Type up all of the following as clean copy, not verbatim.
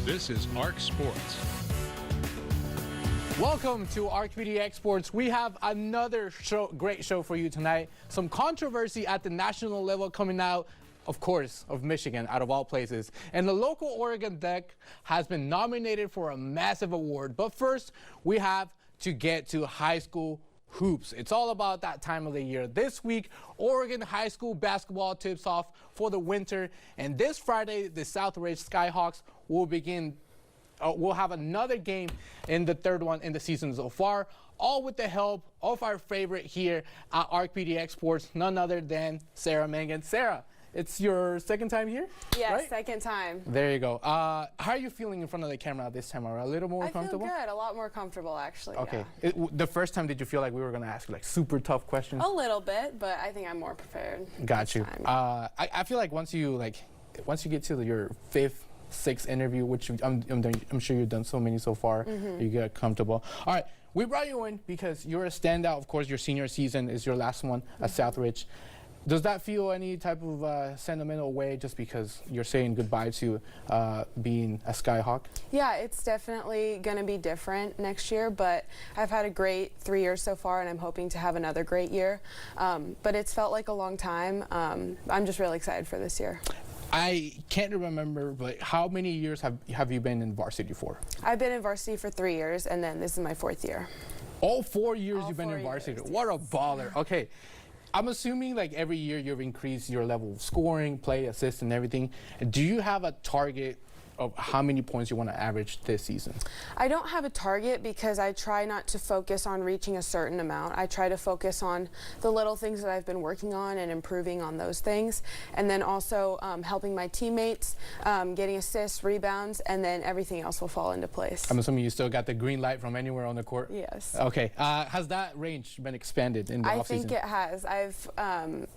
This is ARC Sports. Welcome to ARC PDX Sports. We have another great show for you tonight. Some controversy at the national level coming out, of course, of Michigan, out of all places. And the local Oregon deck has been nominated for a massive award. But first, we have to get to high school hoops. It's all about that time of the year. This week, Oregon high school basketball tips off for the winter. And this Friday, the Southridge Skyhawks will begin. We'll have another game in the third one in the season so far, all with the help of our favorite here at ARC PDX Sports, none other than Sara Mangan. Sara, it's your second time here? Yes, right? Second time. There you go. How are you feeling in front of the camera this time around? A little more comfortable? I feel good, a lot more comfortable actually. Okay. Yeah. The first time, did you feel like we were going to ask you like super tough questions? A little bit, but I think I'm more prepared. Got you. Time. I feel like once you get to your fifth, sixth interview, which I'm sure you've done so many so far, you get comfortable. All right, we brought you in because you're a standout. Of course, your senior season is your last one at Southridge. Does that feel any type of sentimental way just because you're saying goodbye to being a Skyhawk? Yeah, it's definitely going to be different next year, but I've had a great 3 years so far, and I'm hoping to have another great year. But it's felt like a long time. I'm just really excited for this year. I can't remember, but how many years have you been in varsity for? I've been in varsity for 3 years, and then this is my 4th year. All 4 years you've been in varsity? Years, what a baller. Okay. I'm assuming like every year you've increased your level of scoring, play, assist, and everything. Do you have a target of how many points you want to average this season? I don't have a target because I try not to focus on reaching a certain amount. I try to focus on the little things that I've been working on and improving on those things. And then also helping my teammates, getting assists, rebounds, and then everything else will fall into place. I'm assuming you still got the green light from anywhere on the court? Yes. Okay. Has that range been expanded in the offseason? I think it has. I've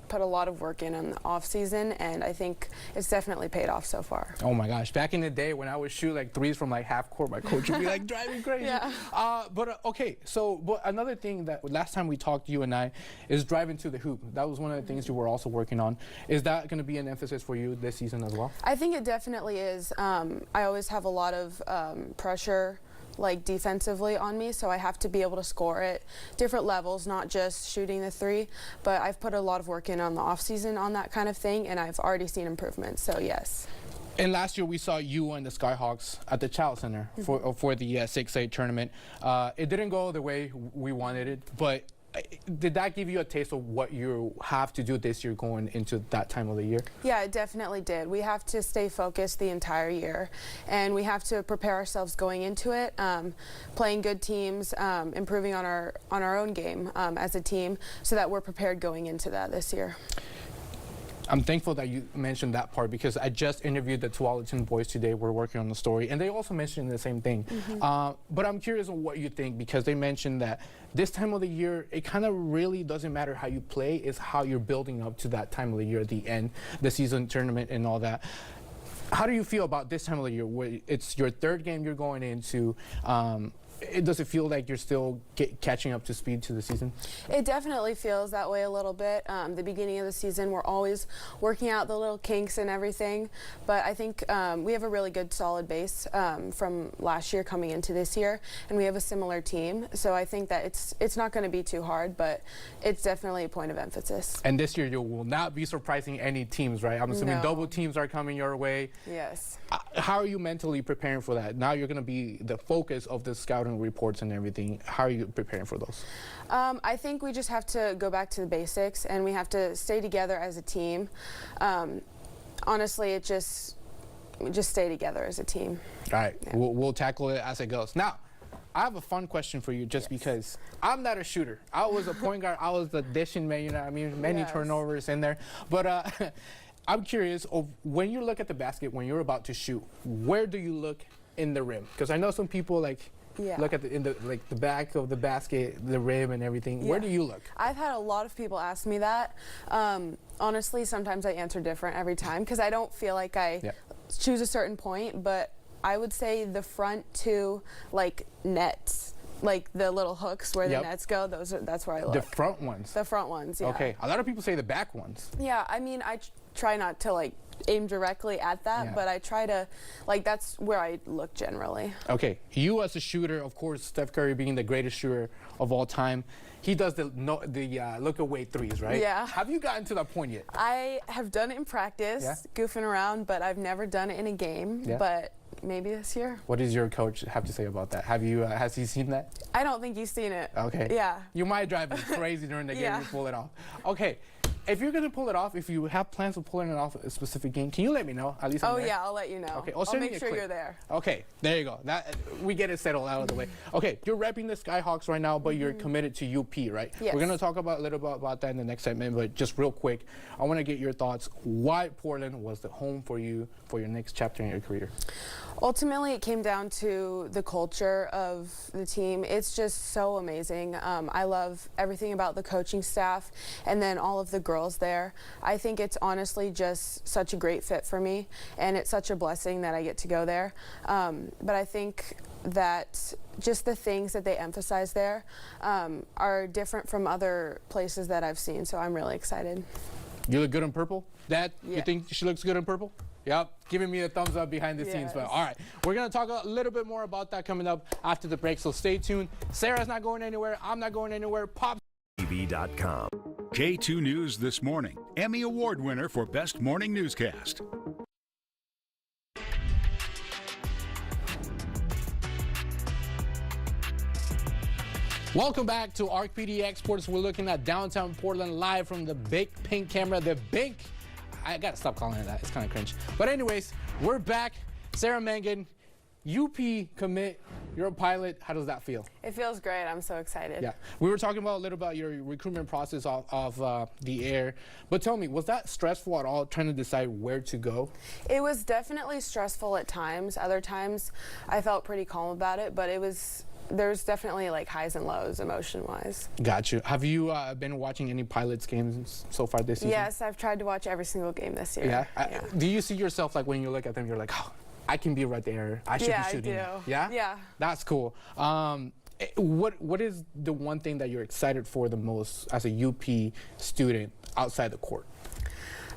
put a lot of work in on the offseason, and I think it's definitely paid off so far. Oh my gosh. Back in the day when I would shoot like threes from like half court, my coach would be like driving crazy. Yeah. Okay, but another thing that last time we talked, you and I, is driving to the hoop. That was one of the things you were also working on. Is that going to be an emphasis for you this season as well? I think it definitely is. I always have a lot of pressure like defensively on me, so I have to be able to score at different levels, not just shooting the three, but I've put a lot of work in on the off season on that kind of thing, and I've already seen improvements, so yes. And last year we saw you and the Skyhawks at the Child Center for the 6A tournament. It didn't go the way we wanted it, but did that give you a taste of what you have to do this year going into that time of the year? Yeah, it definitely did. We have to stay focused the entire year, and we have to prepare ourselves going into it, playing good teams, improving on our own game as a team, so that we're prepared going into that this year. I'm thankful that you mentioned that part because I just interviewed the Tualatin boys today. We're working on the story, and they also mentioned the same thing. But I'm curious on what you think because they mentioned that this time of the year, it kind of really doesn't matter how you play, it's how you're building up to that time of the year at the end, the season tournament and all that. How do you feel about this time of the year where it's your third game you're going into? Does it feel like you're still catching up to speed to the season? It definitely feels that way a little bit. The beginning of the season, we're always working out the little kinks and everything, but I think we have a really good solid base from last year coming into this year, and we have a similar team, so I think that it's not going to be too hard, but it's definitely a point of emphasis. And this year you will not be surprising any teams, right? I'm assuming double teams are coming your way. Yes. How are you mentally preparing for that? Now you're going to be the focus of the scouting reports and everything. How are you preparing for those? I think we just have to go back to the basics, and we have to stay together as a team. Honestly, we just stay together as a team. All right, yeah. We'll tackle it as it goes. Now, I have a fun question for you just because I'm not a shooter. I was a point guard. I was the dishing man, you know what I mean? Many turnovers in there. But I'm curious, of when you look at the basket, when you're about to shoot, where do you look in the rim? Because I know some people look at the back of the basket, the rim and everything. Where do you look? I've had a lot of people ask me that. Honestly, sometimes I answer different every time because I don't feel like I choose a certain point, but I would say the front two nets. Like the little hooks where the nets go, that's where I look. The front ones? The front ones, yeah. Okay. A lot of people say the back ones. Yeah, I mean, I try not to aim directly at that, Yeah. but I try to, like, that's where I look generally. Okay, you as a shooter, of course, Steph Curry being the greatest shooter of all time, he does the look away threes, right? Yeah. Have you gotten to that point yet? I have done it in practice, Yeah. goofing around, but I've never done it in a game. Yeah. But maybe this year. What does your coach have to say about that? Have you has he seen that? I don't think you've seen it. Okay. Yeah. You might drive me crazy during the game Yeah. to pull it off. Okay. If you're gonna pull it off, if you have plans of pulling it off a specific game, can you let me know? At least. I'm Oh there. yeah, I'll let you know. Okay, I'll send me make a sure clip. you're there. Okay, there you go. That we get it settled out of the way. Okay, you're repping the Skyhawks right now, but you're committed to UP, right? Yes. We're gonna talk about a little bit about that in the next segment, but just real quick, I want to get your thoughts. Why Portland was the home for you for your next chapter in your career? Ultimately, it came down to the culture of the team. It's just so amazing. I love everything about the coaching staff and then all of the girls there. I think it's honestly just such a great fit for me, and it's such a blessing that I get to go there. But I think that just the things that they emphasize there are different from other places that I've seen, so I'm really excited. You look good in purple? Dad, you Yeah. think she looks good in purple? Yep, giving me a thumbs up behind the scenes. But Yes. all right, we're gonna talk a little bit more about that coming up after the break. So stay tuned. Sarah's not going anywhere. I'm not going anywhere. TV.com. K2 News This Morning. Emmy Award winner for Best Morning Newscast. Welcome back to ARC PD Exports. We're looking at downtown Portland live from the big pink camera. The big, I gotta stop calling it that. It's kind of cringe. But anyways, we're back. Sara Mangan, UP commit. You're a pilot. How does that feel? It feels great. I'm so excited. Yeah, we were talking about a little about your recruitment process of the air. But tell me, was that stressful at all, trying to decide where to go? It was definitely stressful at times. Other times, I felt pretty calm about it, but there's definitely like highs and lows emotion-wise. Got you. Have you been watching any pilots games so far this season? Yes, I've tried to watch every single game this year. Yeah. Do you see yourself like when you look at them, you're like, oh, I can be right there. I should Yeah, be I shooting. do. Yeah. Yeah. That's cool. What is the one thing that you're excited for the most as a UP student outside the court?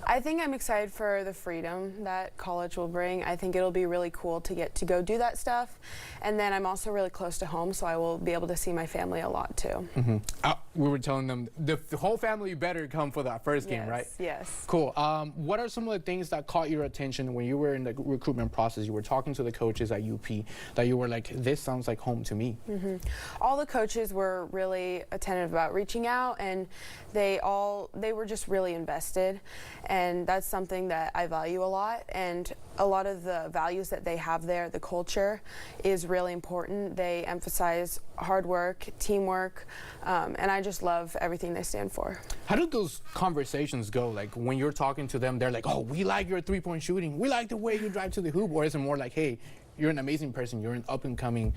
I think I'm excited for the freedom that college will bring. I think it'll be really cool to get to go do that stuff. And then I'm also really close to home, so I will be able to see my family a lot too. We were telling them the whole family better come for that first game, Yes, right? yes. Cool. What are some of the things that caught your attention when you were in the recruitment process? You were talking to the coaches at UP that you were like, this sounds like home to me. All the coaches were really attentive about reaching out, and they were just really invested, and that's something that I value a lot. And a lot of the values that they have there, the culture, is really important. They emphasize hard work, teamwork, and I just love everything they stand for. How do those conversations go? Like when you're talking to them, they're like, oh, we like your three-point shooting. We like the way you drive to the hoop. Or is it more like, hey, you're an amazing person. You're an up-and-coming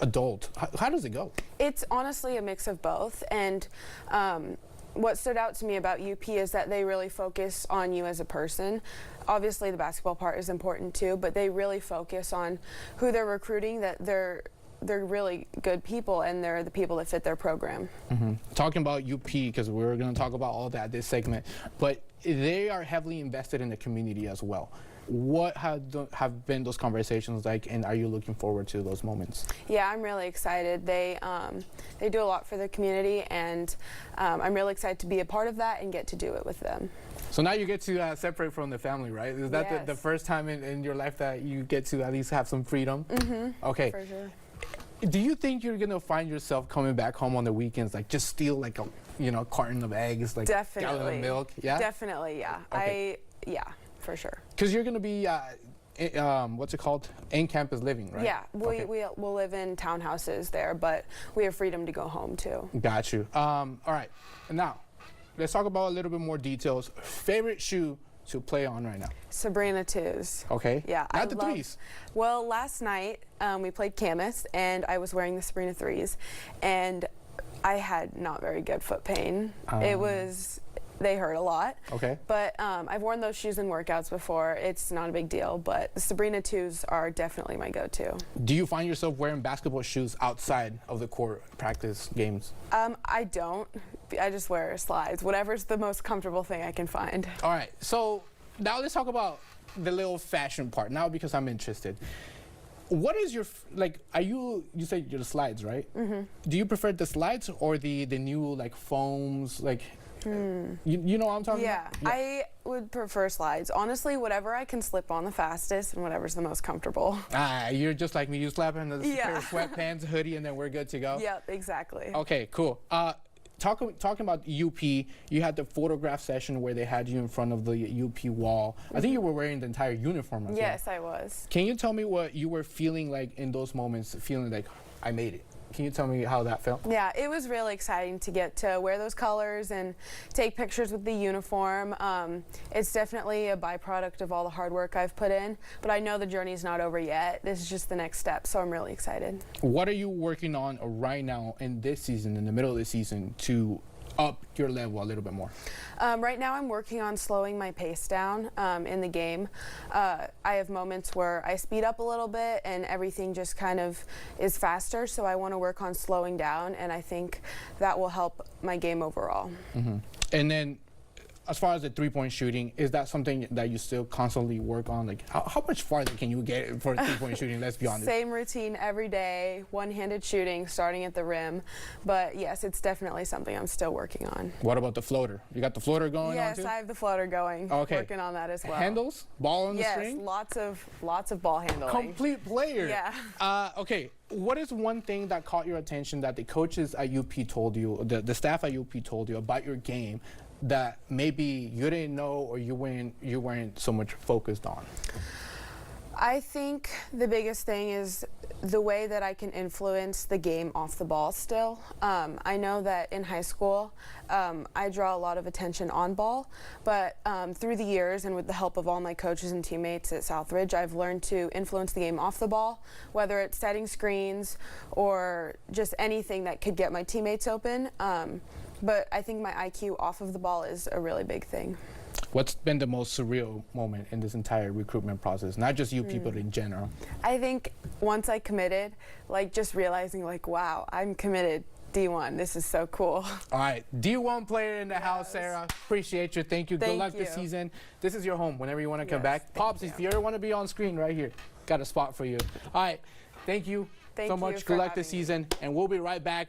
adult. How does it go? It's honestly a mix of both. And what stood out to me about UP is that they really focus on you as a person. Obviously, the basketball part is important too, but they really focus on who they're recruiting, that they're really good people, and they're the people that fit their program. Talking about UP, because we're going to talk about all that this segment, but they are heavily invested in the community as well. What have been those conversations like, and are you looking forward to those moments? Yeah, I'm really excited. They do a lot for the community, and I'm really excited to be a part of that and get to do it with them. So now you get to separate from the family, right? Is that Yes. the first time in your life that you get to at least have some freedom? Okay. For sure. Do you think you're gonna find yourself coming back home on the weekends, like just steal like a carton of eggs, like Definitely. gallon of milk? Yeah. Definitely, yeah. Okay. Yeah, for sure. Because you're gonna be what's it called? In campus living, right? Yeah, Okay. we'll live in townhouses there, but we have freedom to go home too. Got you. All right. Now, let's talk about a little bit more details. Favorite shoe to play on right now? Sabrina 2s. Okay. Yeah, Not the threes. Well, last night we played Camas, and I was wearing the Sabrina 3s, and I had not very good foot pain. They hurt a lot. Okay. But I've worn those shoes in workouts before. It's not a big deal, but the Sabrina 2s are definitely my go-to. Do you find yourself wearing basketball shoes outside of the court practice games? I don't. I just wear slides. Whatever's the most comfortable thing I can find. All right. So now let's talk about the little fashion part now because I'm interested. What is your like? Are you said you're the slides, right? Mm-hmm. Do you prefer the slides or the new like foams? Like, you know what I'm talking about? Yeah, I would prefer slides. Honestly, whatever I can slip on the fastest and whatever's the most comfortable. You're just like me. You slap in the pair of sweatpants, hoodie, and then we're good to go. Yep, exactly. Okay, cool. Talking about UP, you had the photograph session where they had you in front of the UP wall. I think you were wearing the entire uniform as well. Yes, I was. Can you tell me what you were feeling like in those moments, feeling like, I made it? Can you tell me how that felt? Yeah, it was really exciting to get to wear those colors and take pictures with the uniform. It's definitely a byproduct of all the hard work I've put in, but I know the journey's not over yet. This is just the next step, so I'm really excited. What are you working on right now in this season, in the middle of the season, to up your level a little bit more? Right now I'm working on slowing my pace down in the game. I have moments where I speed up a little bit and everything just kind of is faster, so I want to work on slowing down, and I think that will help my game overall. Mm-hmm. And then as far as the three-point shooting, is that something that you still constantly work on? Like, how much farther can you get for three-point shooting? Let's be honest. Same routine every day, one-handed shooting, starting at the rim. But yes, it's definitely something I'm still working on. What about the floater? You got the floater going on Yes, too? I have the floater going. Okay. Working on that as well. Handles? Ball on the yes, string? Yes, lots of ball handling. Complete player. Yeah. Okay. What is one thing that caught your attention that the coaches at UP told you, the staff at UP told you about your game that maybe you didn't know or you weren't so much focused on? I think the biggest thing is the way that I can influence the game off the ball still. I know that in high school, I draw a lot of attention on ball, but through the years and with the help of all my coaches and teammates at Southridge, I've learned to influence the game off the ball, whether it's setting screens or just anything that could get my teammates open. But I think my IQ off of the ball is a really big thing. What's been the most surreal moment in this entire recruitment process? Not just UP, but in general. I think once I committed, like just realizing like, wow, I'm committed. D1, this is so cool. All right, D1 player in the house, Sarah. Appreciate you. Thank you. Good luck this season. This is your home whenever you want to come back. Pops, if you ever want to be on screen right here, got a spot for you. All right, thank you so much. Good luck this season, and we'll be right back.